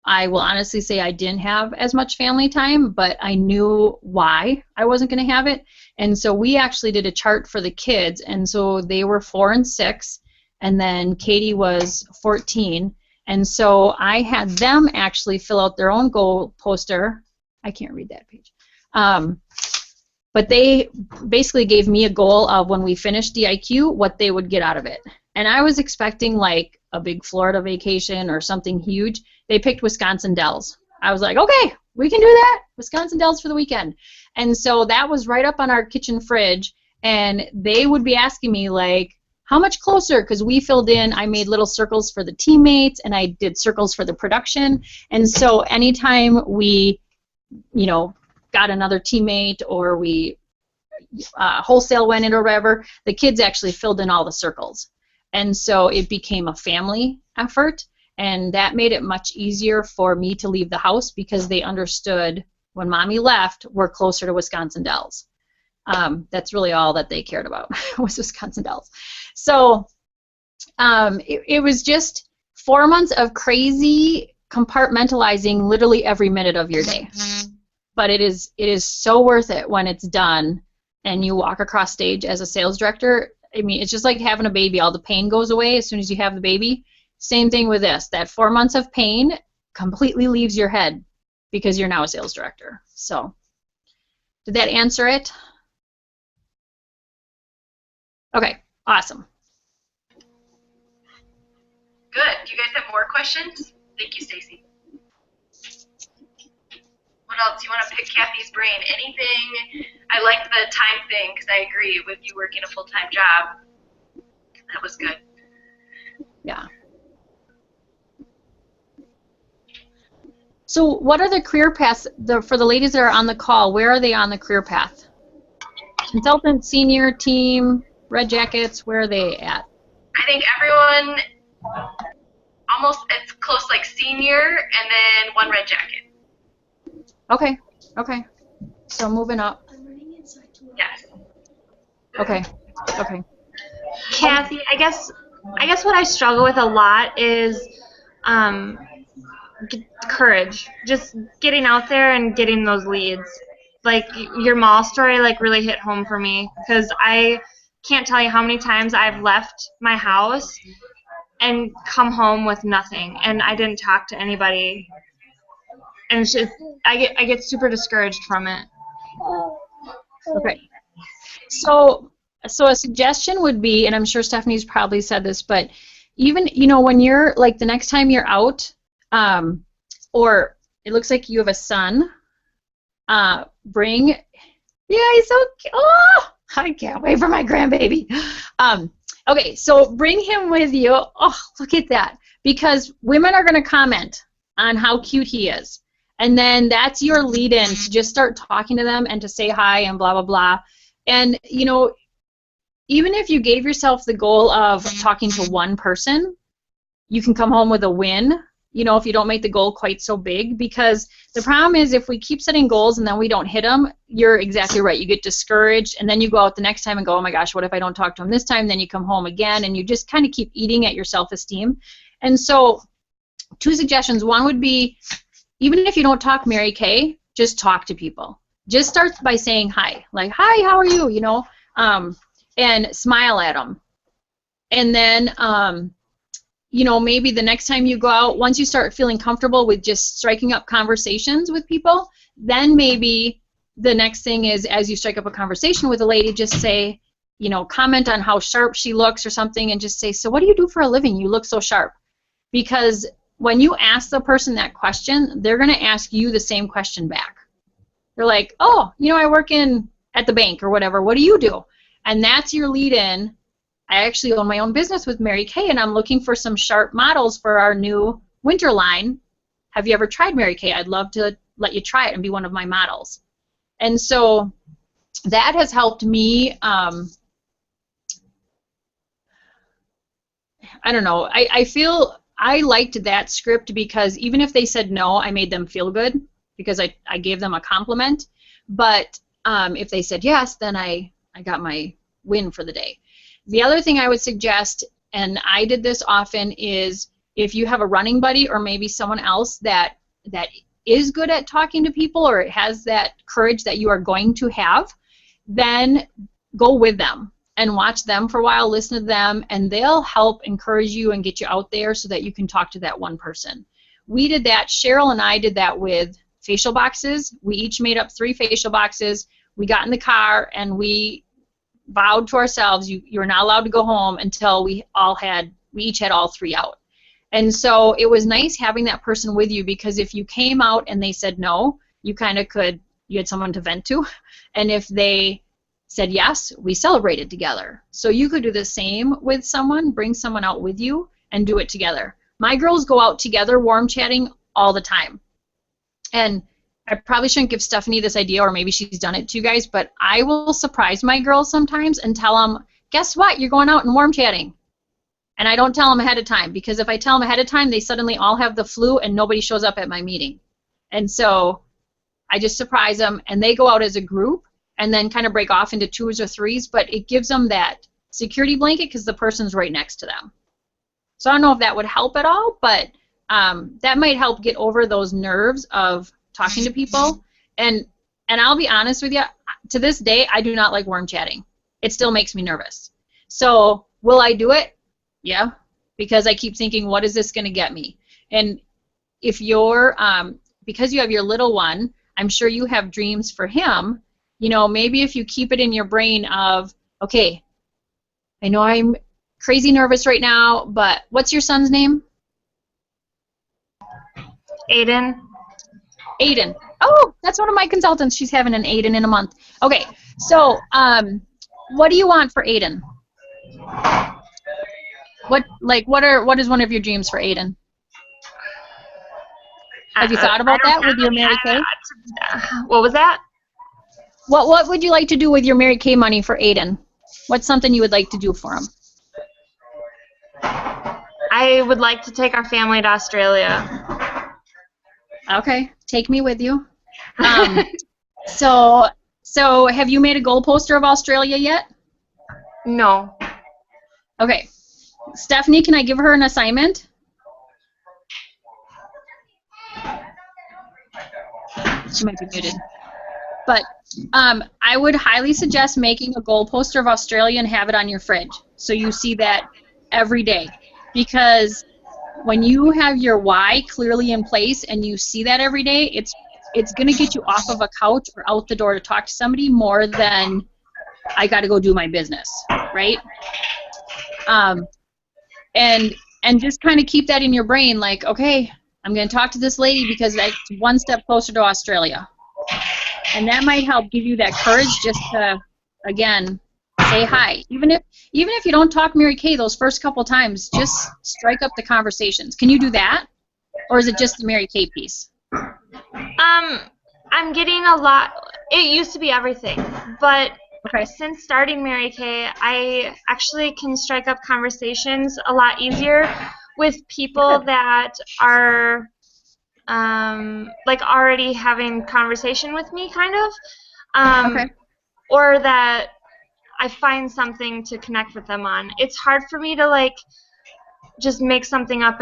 I will honestly say I didn't have as much family time, but I knew why I wasn't going to have it. And so we actually did a chart for the kids, and so they were 4 and 6. And then Katie was 14, and so I had them actually fill out their own goal poster. I can't read that page. But they basically gave me a goal of when we finished DIQ, what they would get out of it. And I was expecting like a big Florida vacation or something huge. They picked Wisconsin Dells. I was like, okay, we can do that. Wisconsin Dells for the weekend. And so that was right up on our kitchen fridge, and they would be asking me like, how much closer? Because we filled in, I made little circles for the teammates, and I did circles for the production. And so anytime we, you know, got another teammate, or we wholesale went in or whatever, the kids actually filled in all the circles. And so it became a family effort. And that made it much easier for me to leave the house because they understood when mommy left, we're closer to Wisconsin Dells. That's really all that they cared about was Wisconsin Dells. So it was just 4 months of crazy compartmentalizing literally every minute of your day. But it is so worth it when it's done and you walk across stage as a sales director. I mean, it's just like having a baby. All the pain goes away as soon as you have the baby. Same thing with this. That 4 months of pain completely leaves your head because you're now a sales director. So, did that answer it? Okay, awesome. Good. Do you guys have more questions? Thank you, Stacy. What else? You want to pick Kathy's brain? Anything? I like the time thing because I agree with you working a full-time job. That was good. Yeah. So what are the career paths for the ladies that are on the call? Where are they on the career path? Consultant, senior, team, red jackets, where are they at? I think everyone almost, it's close like senior and then one red jacket. Okay, okay. So moving up. Yes. Okay, okay. Kathy, I guess what I struggle with a lot is courage. Just getting out there and getting those leads. Like your mall story, like really hit home for me because I can't tell you how many times I've left my house and come home with nothing, and I didn't talk to anybody, and it's just I get super discouraged from it. Okay. So a suggestion would be, and I'm sure Stephanie's probably said this, but even, you know, when you're, like, the next time you're out, or it looks like you have a son, bring, yeah, he's so cute. Oh, I can't wait for my grandbaby. Okay, so bring him with you. Oh, look at that. Because women are going to comment on how cute he is. And then that's your lead-in to just start talking to them and to say hi and blah, blah, blah. And, you know, even if you gave yourself the goal of talking to one person, you can come home with a win, you know, if you don't make the goal quite so big. Because the problem is if we keep setting goals and then we don't hit them, you're exactly right. You get discouraged, and then you go out the next time and go, oh my gosh, what if I don't talk to him this time? Then you come home again, and you just kind of keep eating at your self-esteem. And so 2 suggestions. One would be, even if you don't talk Mary Kay, just talk to people. Just start by saying hi. Like, hi, how are you? You know, and smile at them. And then, you know, maybe the next time you go out, once you start feeling comfortable with just striking up conversations with people, then maybe the next thing is, as you strike up a conversation with a lady, just say, you know, comment on how sharp she looks or something, and just say, so what do you do for a living? You look so sharp. Because when you ask the person that question, they're going to ask you the same question back. They're like, oh, you know, I work at the bank or whatever. What do you do? And that's your lead-in. I actually own my own business with Mary Kay, and I'm looking for some sharp models for our new winter line. Have you ever tried Mary Kay? I'd love to let you try it and be one of my models. And so that has helped me. I don't know. I feel I liked that script because even if they said no, I made them feel good because I gave them a compliment. But if they said yes, then I got my win for the day. The other thing I would suggest, and I did this often, is if you have a running buddy or maybe someone else that is good at talking to people or has that courage that you are going to have, then go with them and watch them for a while, listen to them, and they'll help encourage you and get you out there so that you can talk to that one person. We did that. Cheryl and I did that with facial boxes. We each made up 3 facial boxes. We got in the car and we vowed to ourselves, you're not allowed to go home until we each had all 3 out. And so it was nice having that person with you, because if you came out and they said no, you had someone to vent to. And if they said yes, we celebrated together. So you could do the same with someone, bring someone out with you and do it together. My girls go out together warm chatting all the time. And I probably shouldn't give Stephanie this idea, or maybe she's done it to you guys, but I will surprise my girls sometimes and tell them, guess what, you're going out and warm chatting. And I don't tell them ahead of time, because if I tell them ahead of time, they suddenly all have the flu and nobody shows up at my meeting. And so I just surprise them, and they go out as a group and then kind of break off into twos or threes, but it gives them that security blanket because the person's right next to them. So I don't know if that would help at all, but that might help get over those nerves of talking to people. And I'll be honest with you, to this day, I do not like warm chatting. It still makes me nervous. So will I do it? Yeah, because I keep thinking, what is this going to get me? And if you're, because you have your little one, I'm sure you have dreams for him. You know, maybe if you keep it in your brain of, okay, I know I'm crazy nervous right now, but what's your son's name? Aiden. Aiden. Oh, that's one of my consultants. She's having an Aiden in a month. Okay, so what do you want for Aiden? What is one of your dreams for Aiden? Have you thought about that with your Mary Kay? What was that? What would you like to do with your Mary Kay money for Aiden? What's something you would like to do for him? I would like to take our family to Australia. Okay, take me with you. So have you made a goal poster of Australia yet? No. Okay. Stephanie, can I give her an assignment? She might be muted. But I would highly suggest making a goal poster of Australia and have it on your fridge so you see that every day. Because when you have your why clearly in place and you see that every day, it's going to get you off of a couch or out the door to talk to somebody more than I got to go do my business, right? And just kind of keep that in your brain, like, okay, I'm going to talk to this lady because that's one step closer to Australia. And that might help give you that courage just to, again, say hi. Even if you don't talk Mary Kay those first couple times, just strike up the conversations. Can you do that? Or is it just the Mary Kay piece? I'm getting a lot. It used to be everything, but Okay. since starting Mary Kay, I actually can strike up conversations a lot easier with people that are like already having conversation with me, kind of, Okay. or that I find something to connect with them on. It's hard for me to like just make something up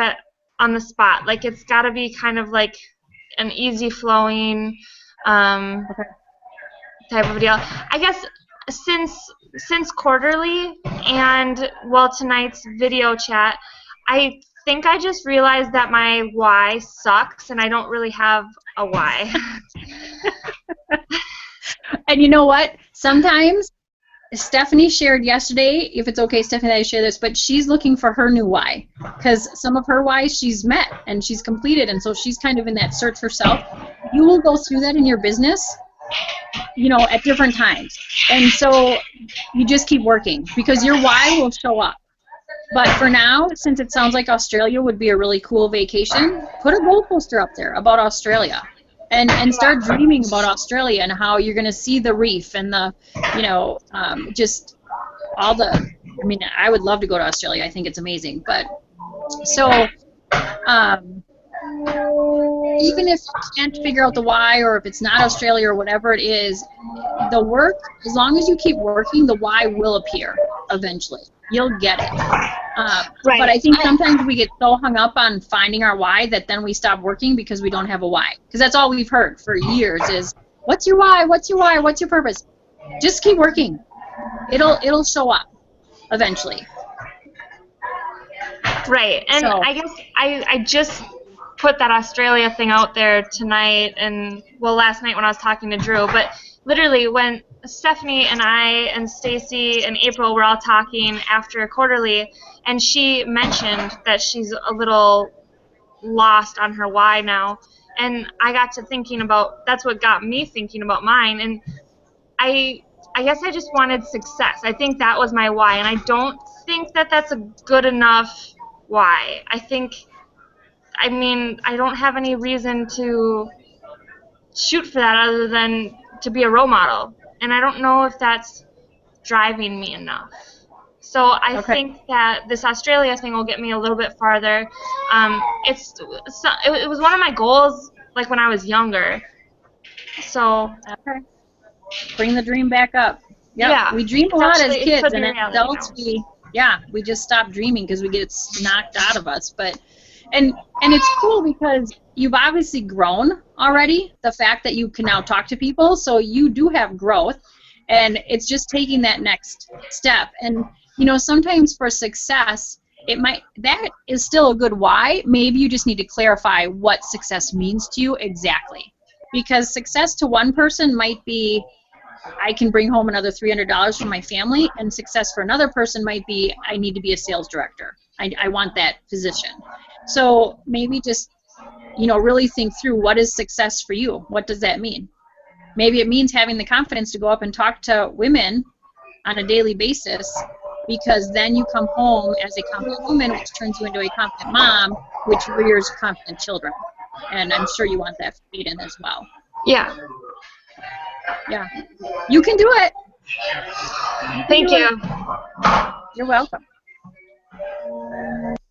on the spot. Like it's got to be kind of like an easy flowing type of deal. I guess since quarterly and tonight's video chat, I think I just realized that my why sucks and I don't really have a why. And you know what? Sometimes Stephanie shared yesterday, if it's okay, Stephanie, that I share this, but she's looking for her new why. Because some of her whys she's met and she's completed, and so she's kind of in that search herself. You will go through that in your business, you know, at different times. And so you just keep working because your why will show up. But for now, since it sounds like Australia would be a really cool vacation, put a goal poster up there about Australia. And start dreaming about Australia and how you're going to see the reef and the, you know, just all the, I mean, I would love to go to Australia. I think it's amazing. But so even if you can't figure out the why, or if it's not Australia or whatever it is, the work, as long as you keep working, the why will appear eventually. You'll get it. Right. But I think sometimes we get so hung up on finding our why that then we stop working because we don't have a why. Because that's all we've heard for years is, what's your why? What's your why? What's your purpose? Just keep working. It'll show up eventually. Right. And So, I guess I just put that Australia thing out there tonight and, well, last night when I was talking to Drew, but literally when Stephanie and I and Stacy and April were all talking after quarterly, and she mentioned that she's a little lost on her why now, and I got to thinking about, that's what got me thinking about mine, and I guess I just wanted success. I think that was my why, and I don't think that that's a good enough why. I mean, I don't have any reason to shoot for that other than to be a role model. And I don't know if that's driving me enough. So I Okay. think that this Australia thing will get me a little bit farther. It was one of my goals, like when I was younger. So Okay. Bring the dream back up. Yep. yeah, We dream a it's lot as actually, it kids, could and be as reality adults, now. we just stop dreaming because we get it knocked out of us. But and it's cool because you've obviously grown already. The fact that you can now talk to people, so you do have growth, and it's just taking that next step. And you know, sometimes for success, that is still a good why. Maybe you just need to clarify what success means to you exactly, because success to one person might be I can bring home another $300 from my family, and success for another person might be I need to be a sales director. I want that position. So maybe just, you know, really think through what is success for you. What does that mean? Maybe it means having the confidence to go up and talk to women on a daily basis, because then you come home as a confident woman, which turns you into a confident mom, which rears confident children. And I'm sure you want that for Aiden as well. Yeah. Yeah. You can do it. Thank you. You're welcome.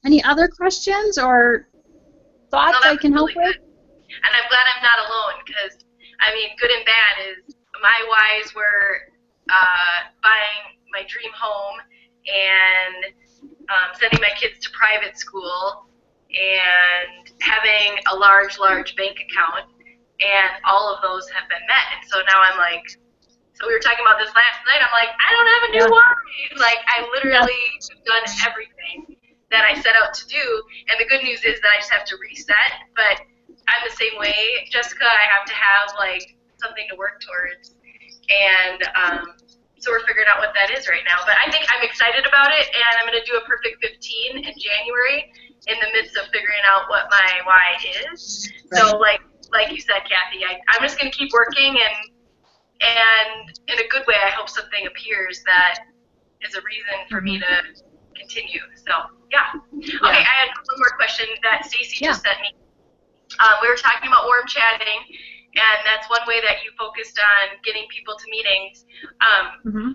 Any other questions or No, thoughts that I was can help really with? good. And I'm glad I'm not alone because, I mean, good and bad is my whys were buying my dream home and sending my kids to private school and having a large bank account. And all of those have been met. And so now I'm like, so we were talking about this last night. I'm like, I don't have a new why. Like, I literally have done everything that I set out to do. And the good news is that I just have to reset. But I'm the same way, Jessica. I have to have like something to work towards, and so we're figuring out what that is right now. But I think I'm excited about it, and I'm going to do a perfect 15 in January in the midst of figuring out what my why is. Right. So like you said, Kathy, I'm just going to keep working, and in a good way, I hope something appears that is a reason for me to continue. So yeah. Okay, I had one more question that Stacy just sent me. We were talking about warm chatting, and that's one way that you focused on getting people to meetings.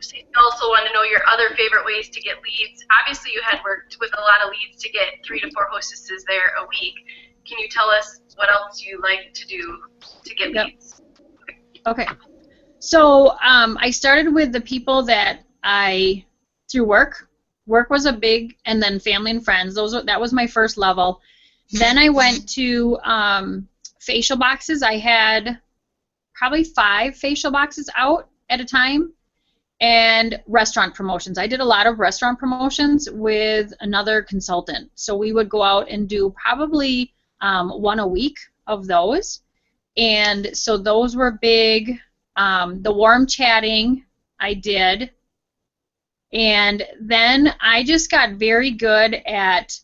Stacy also wanted to know your other favorite ways to get leads. Obviously, you had worked with a lot of leads to get 3 to 4 hostesses there a week. Can you tell us what else you like to do to get leads? Okay. So I started with the people that through work. Work was a big, and then family and friends. That was my first level. Then I went to facial boxes. I had probably 5 facial boxes out at a time, and restaurant promotions. I did a lot of restaurant promotions with another consultant. So we would go out and do probably 1 a week of those. And so those were big. The warm chatting I did. And then I just got very good at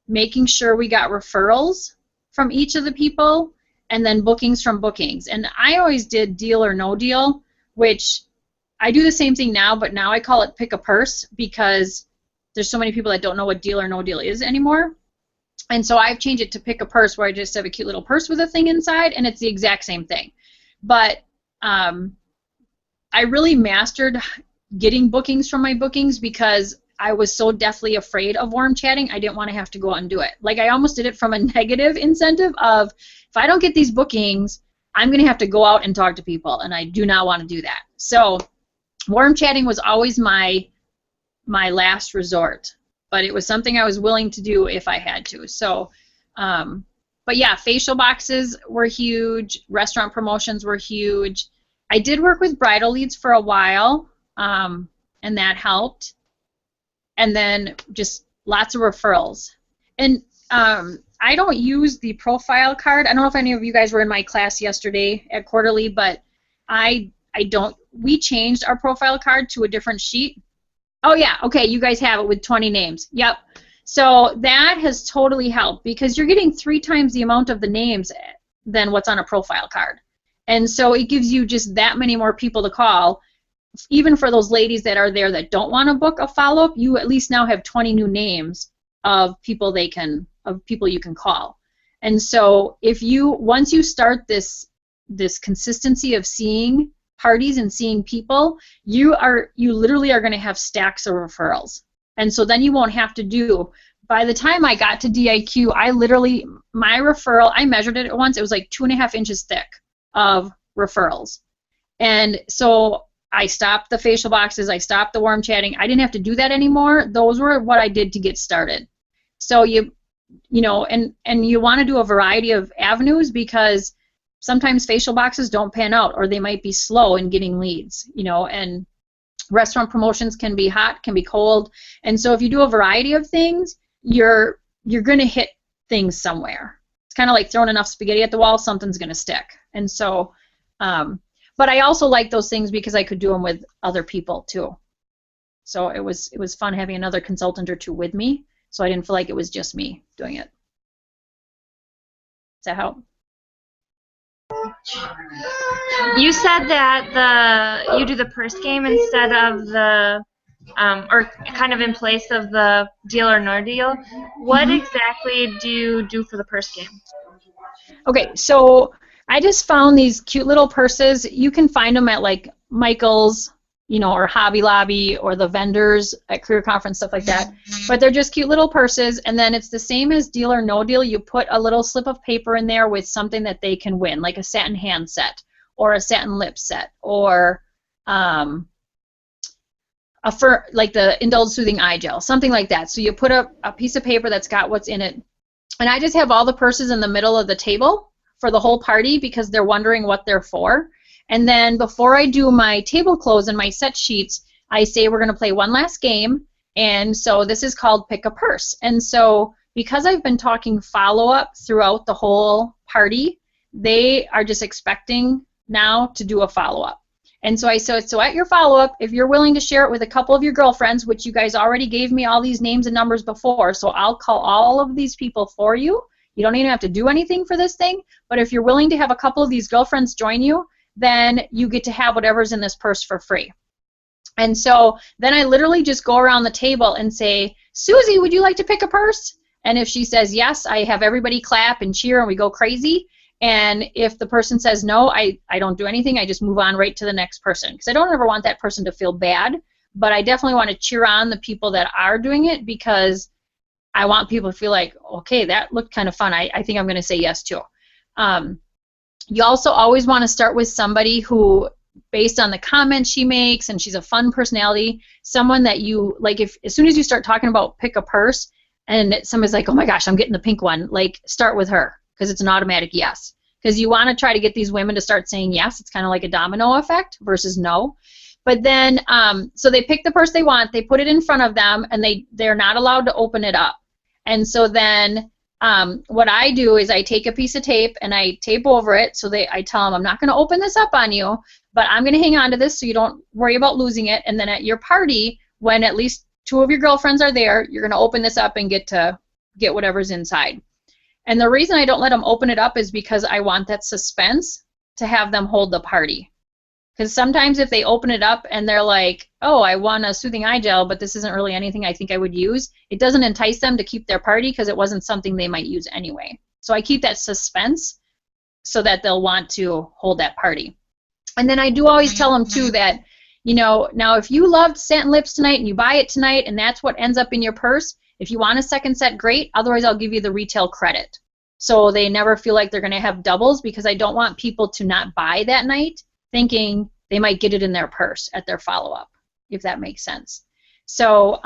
making sure we got referrals from each of the people, and then bookings from bookings. And I always did deal or no deal, which I do the same thing now, but now I call it pick a purse because there's so many people that don't know what deal or no deal is anymore. And so I've changed it to pick a purse, where I just have a cute little purse with a thing inside, and it's the exact same thing. But I really mastered getting bookings from my bookings because I was so deathly afraid of warm chatting. I didn't want to have to go out and do it. Like, I almost did it from a negative incentive of, if I don't get these bookings, I'm going to have to go out and talk to people, and I do not want to do that. So warm chatting was always my last resort, but it was something I was willing to do if I had to. So, but yeah, facial boxes were huge. Restaurant promotions were huge. I did work with bridal leads for a while, and that helped. And then just lots of referrals. And I don't use the profile card. I don't know if any of you guys were in my class yesterday at Quarterly, but I don't. We changed our profile card to a different sheet. Oh, yeah. Okay, you guys have it with 20 names. Yep. So that has totally helped because you're getting 3 times the amount of the names than what's on a profile card. And so it gives you just that many more people to call. Even for those ladies that are there that don't want to book a follow-up, you at least now have 20 new names of people you can call. And so once you start this consistency of seeing parties and seeing people, you literally are going to have stacks of referrals. And so then you won't have to do, by the time I got to DIQ, I literally, my referral, I measured it once, it was like 2.5 inches thick of referrals. And so I stopped the facial boxes, I stopped the warm chatting. I didn't have to do that anymore. Those were what I did to get started. So you know, and you want to do a variety of avenues, because sometimes facial boxes don't pan out, or they might be slow in getting leads, you know, and restaurant promotions can be hot, can be cold. And so if you do a variety of things, you're going to hit things somewhere. It's kind of like throwing enough spaghetti at the wall, something's going to stick. And so, but I also like those things because I could do them with other people too. So it was fun having another consultant or two with me, so I didn't feel like it was just me doing it. Does that help? You said that you do the purse game instead of the, or kind of in place of the deal or no deal. What exactly do you do for the purse game? Okay, so I just found these cute little purses. You can find them at like Michael's, you know, or Hobby Lobby, or the vendors at Career Conference, stuff like that. But they're just cute little purses, and then it's the same as Deal or No Deal. You put a little slip of paper in there with something that they can win, like a satin hand set, or a satin lip set, or like the Indulge Soothing Eye Gel, something like that. So you put a piece of paper that's got what's in it. And I just have all the purses in the middle of the table for the whole party, because they're wondering what they're for. And then before I do my table close and my set sheets, I say we're going to play one last game. And so this is called Pick a Purse. And so because I've been talking follow-up throughout the whole party, they are just expecting now to do a follow-up. And so I said, so at your follow-up, if you're willing to share it with a couple of your girlfriends, which you guys already gave me all these names and numbers before, so I'll call all of these people for you. You don't even have to do anything for this thing, but if you're willing to have a couple of these girlfriends join you, then you get to have whatever's in this purse for free. And so then I literally just go around the table and say, Susie, would you like to pick a purse? And if she says yes, I have everybody clap and cheer and we go crazy. And if the person says no, I don't do anything. I just move on right to the next person, because I don't ever want that person to feel bad, but I definitely want to cheer on the people that are doing it, because I want people to feel like, okay, that looked kind of fun. I think I'm going to say yes too. You also always want to start with somebody who, based on the comments she makes, and she's a fun personality, someone that you, like, if as soon as you start talking about pick a purse, and somebody's like, oh my gosh, I'm getting the pink one, like, start with her, because it's an automatic yes. Because you want to try to get these women to start saying yes. It's kind of like a domino effect versus no. But then, so they pick the purse they want, they put it in front of them, and they're not allowed to open it up. And so then what I do is I take a piece of tape and I tape over it, so I tell them, I'm not going to open this up on you, but I'm going to hang on to this so you don't worry about losing it. And then at your party, when at least 2 of your girlfriends are there, you're going to open this up and get whatever's inside. And the reason I don't let them open it up is because I want that suspense to have them hold the party. Because sometimes if they open it up and they're like, oh, I want a soothing eye gel, but this isn't really anything I think I would use, it doesn't entice them to keep their party because it wasn't something they might use anyway. So I keep that suspense so that they'll want to hold that party. And then I do always tell them, too, that, you know, now if you loved satin lips tonight and you buy it tonight and that's what ends up in your purse, if you want a second set, great. Otherwise, I'll give you the retail credit. So they never feel like they're going to have doubles, because I don't want people to not buy that night thinking they might get it in their purse at their follow-up, if that makes sense. So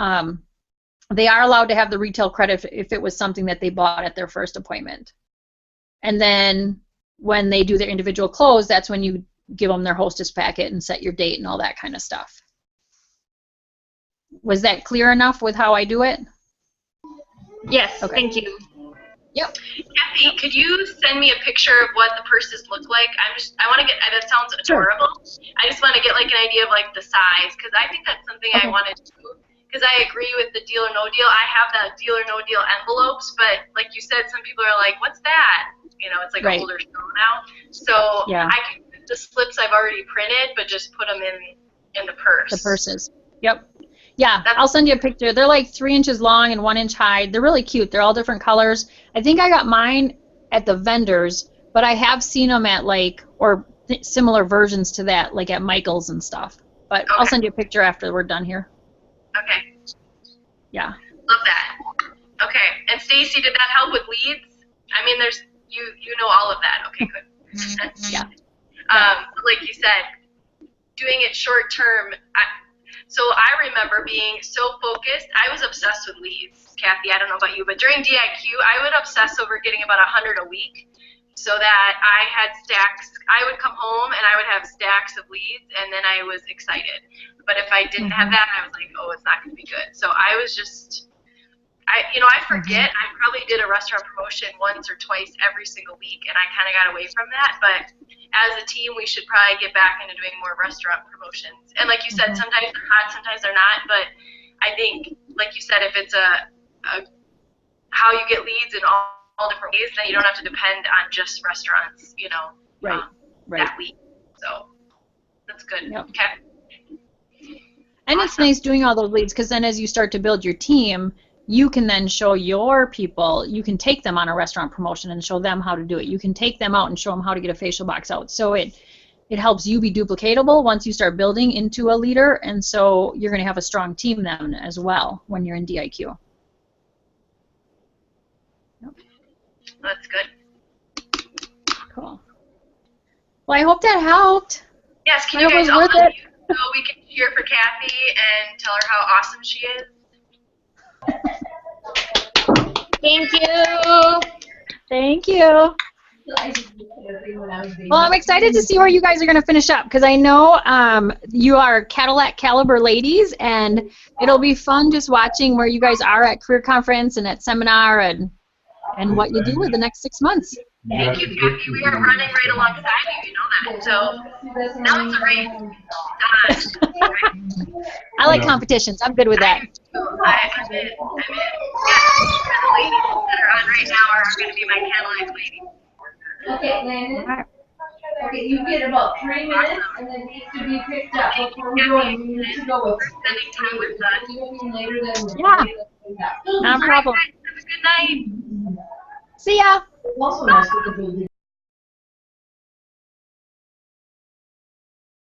they are allowed to have the retail credit if it was something that they bought at their first appointment. And then when they do their individual close, that's when you give them their hostess packet and set your date and all that kind of stuff. Was that clear enough with how I do it? Yes, okay. Thank you. Yep. Kathy, could you send me a picture of what the purses look like? I want to get, that sounds adorable. Sure. I just want to get like an idea of like the size, because I think that's something I want to do. Because I agree with the Deal or No Deal. I have the Deal or No Deal envelopes, but like you said, some people are like, what's that? You know, it's like a older show now. So yeah. I can put the slips I've already printed, but just put them in the purse. The purses. Yep. Yeah, I'll send you a picture. They're like 3 inches long and 1 inch high. They're really cute. They're all different colors. I think I got mine at the vendors, but I have seen them at like, or similar versions to that, like at Michael's and stuff. But okay. I'll send you a picture after we're done here. Okay. Yeah. Love that. Okay. And Stacy, did that help with leads? I mean, there's you know all of that. Okay, good. Yeah. Like you said, doing it short term. So I remember being so focused. I was obsessed with leads, Kathy. I don't know about you, but during DIQ, I would obsess over getting about 100 a week, so that I had stacks. I would come home and I would have stacks of leads, and then I was excited. But if I didn't have that, I was like, oh, it's not going to be good. So I was just, I forget. I probably did a restaurant promotion once or twice every single week, and I kind of got away from that. But as a team, we should probably get back into doing more restaurant promotions. And like you said, sometimes they're hot, sometimes they're not. But I think, like you said, if it's how you get leads in all different ways, then you don't have to depend on just restaurants, Right. that week. So that's good. Yep. Okay. And it's nice doing all those leads because then as you start to build your team, you can then show your people, you can take them on a restaurant promotion and show them how to do it. You can take them out and show them how to get a facial box out. So it helps you be duplicatable once you start building into a leader, and so you're going to have a strong team then as well when you're in DIQ. That's good. Cool. Well, I hope that helped. Yes, can you guys all unmute so we can cheer for Kathy and tell her how awesome she is? Thank you. Thank you. Well, I'm excited to see where you guys are going to finish up because I know you are Cadillac Caliber ladies, and it'll be fun just watching where you guys are at career conference and at seminar and what you do in the next 6 months. Thank you, Kathy. We are running right alongside you, you know that. So now it's a race. I like competitions. I'm good with that. I'm in. Yeah, the ladies that are on right now are going to be my Cadillac ladies. Okay, Landon. Okay, you get about 3 minutes, and then needs to be picked up before we go. And we need to go with. Spending time with us. Later than Yeah. No problem. Have a good night. See ya. Also nice with the building.